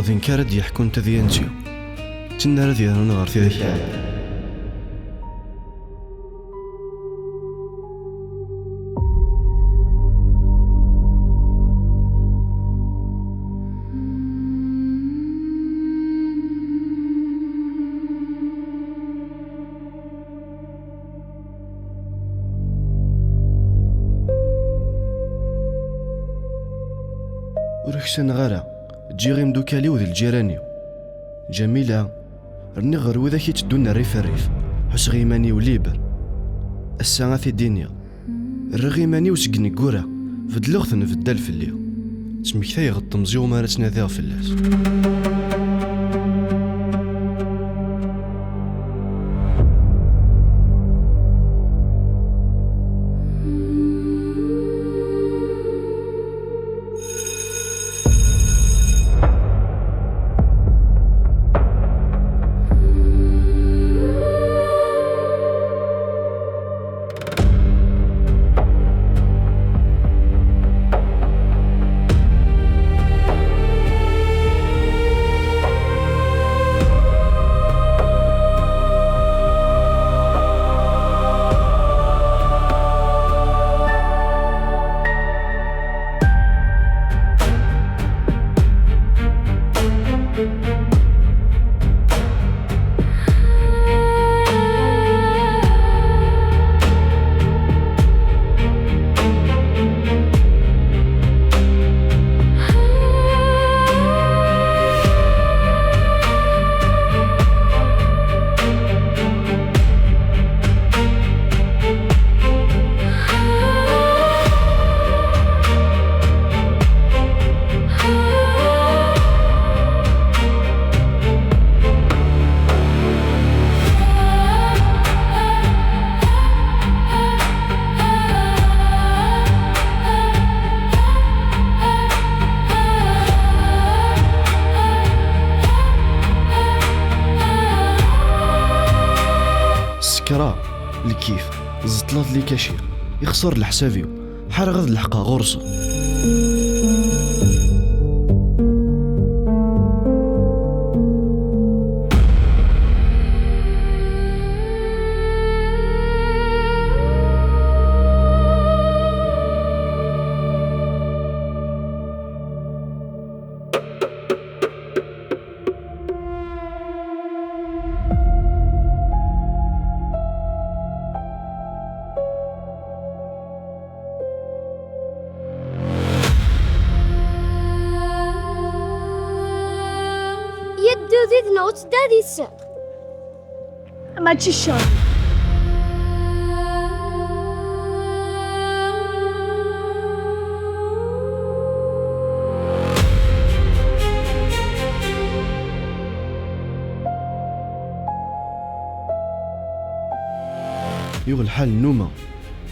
ذين كارد يحكون تذيانتيو تنا رذي أنا نغار في ذاك وركسان غارة تجي غير مدوكالي وذي الجيرانيو جميلة رني غير وذا كي تدونا الريف الريف حس غيماني وليبر الساعة في الدنيا الرغيماني وسقني قورة فدلوغثن في الدال في الليل سمكتاي غطم زيو مارسنا ذا في اللاس سكرا الكيف زطلات لي كاشير يخسر الحسابيو حار غد الحقا غرصة زيد نوت دادي السن ما تششر يوغ الحال النومة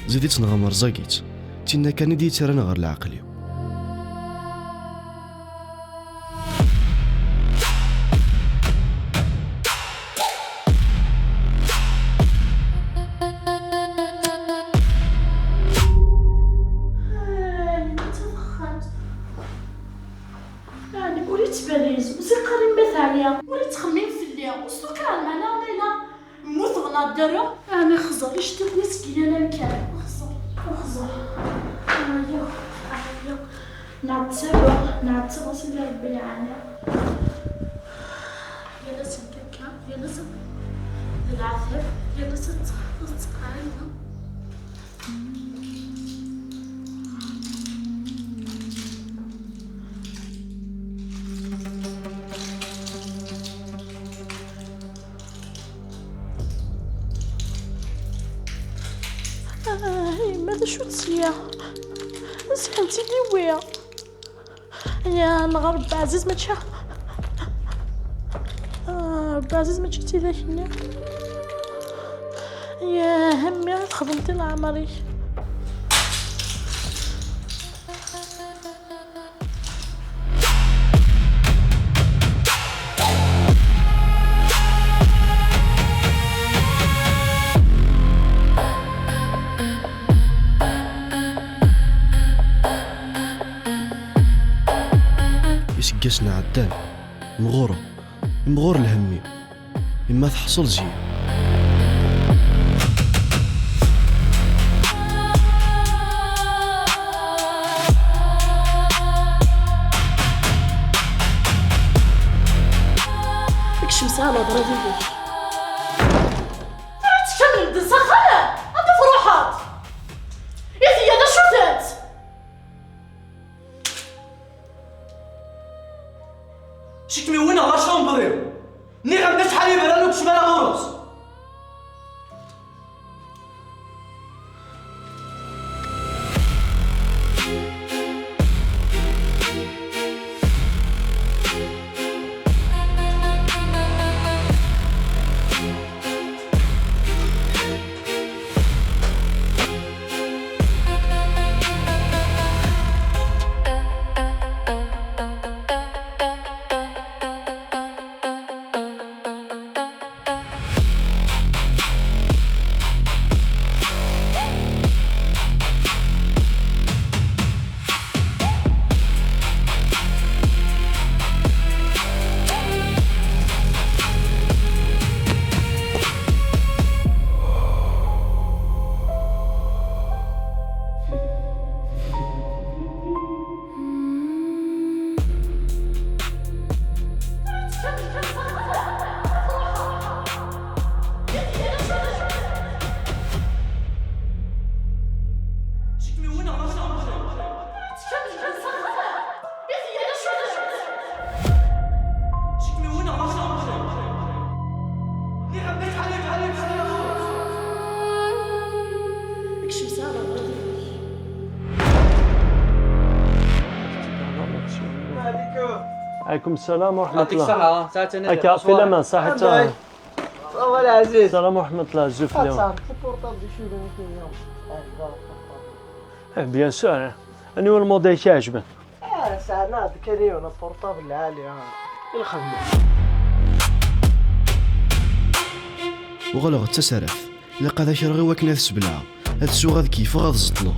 زيدت نغمر زاقيت تينا كان دي ترانا غير العقلي تباريز وسيقري مثالية ولي تخمين في الليل وسلو كان معنا وليلة موت غنادرة أنا خزر اشتت مسكينة أنا مكان خزر أيوه نعتبر سيدي ربي العالم يا لازم كاكا يا لازم العذاب يا لازم تقعينا ماذا شو تسيا سحنتي لي ويا يا نغرب عزيز ما تشا بعزيز ما جيتي ذاك هنا يا همي خدمتي العمري يسقسنا عدان مغور الهمي إما تحصل زين. ديك الشمس على ضربي فيك تكمل الدنسة خلا هذا فروحات يا زيادة شو دات شكمي وين على شامبري ني غندير شحال يبان لك شمال غروس. عليكم السلام ورحمة يعطيك الله. الصحة ساعتين أكا في الأمان صحتها. صافا العزيز. السلام ورحمة الله الزوف اليوم. بيان سور. أنا هو الموديل كيعجبك. ساعنا هاد كريون البورطابل العالي الخدمة. وغلغ تسرف لقى ذاك رغي وكنا السبلعة هاد السوق هاد كيف غاد زطلو.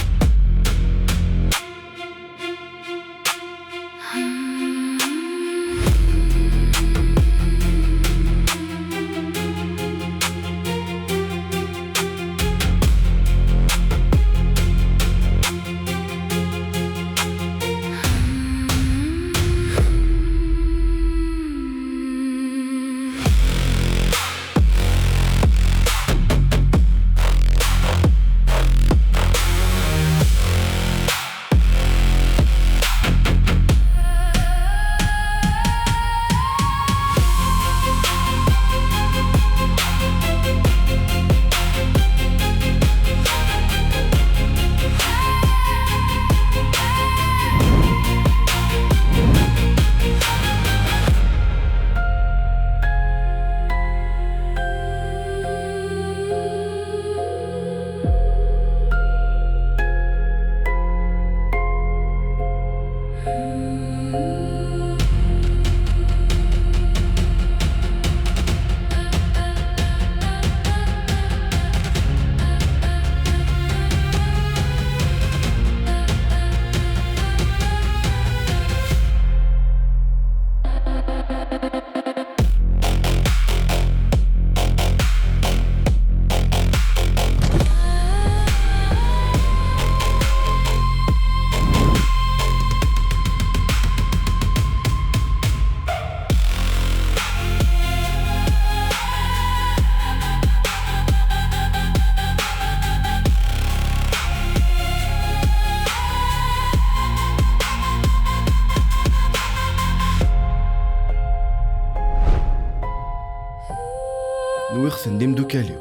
نويخ نديم دوكاليو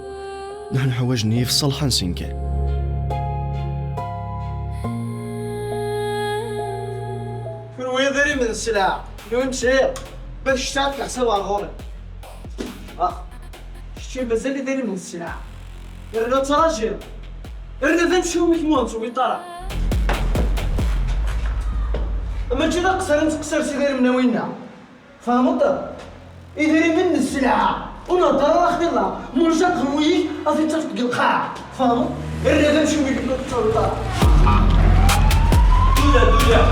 نحن حواج نيف صلحان سنكال. كون وين داري من السلعة لو نمشي باش اشتغلت الحساب على الغوري. شتي مازال اللي دايرين من السلعة رنا تراجل رنا نمشيو مكمونت وبيطلع اما تجي نقصر نتقصر سي داير من وينا فهمت يديري من السلعة ونهضر اخي الله مرجع خويك افي تفقد القاع فهمت رنا نمشيو مكمونت وبيطلع دولا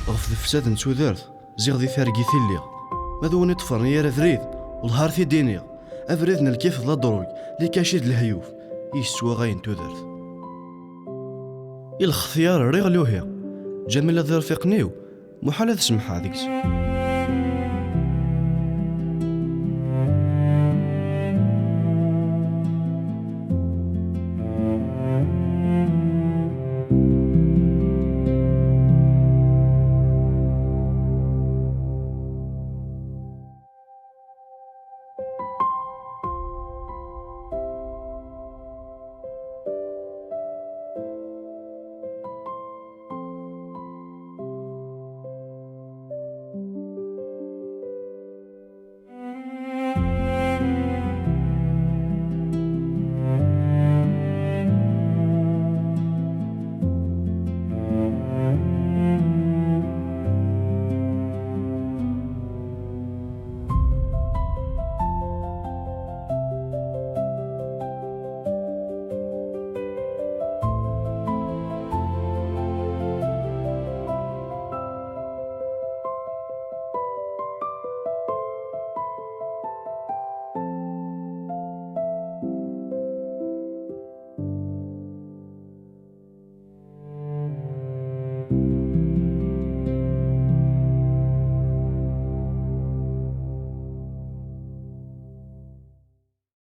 غف الفساد نتودرت زيغ ذي ثارقي ثلي ما ذوني طفرني يا فريد والهار في دينيا أفريدنا الكيف لا دروي لي كاشيد الهيوف يسوا غاين تودرت الخثيار ريغ لوهي جميلة ذي رفيقنيو محال هذا سمحها ذيك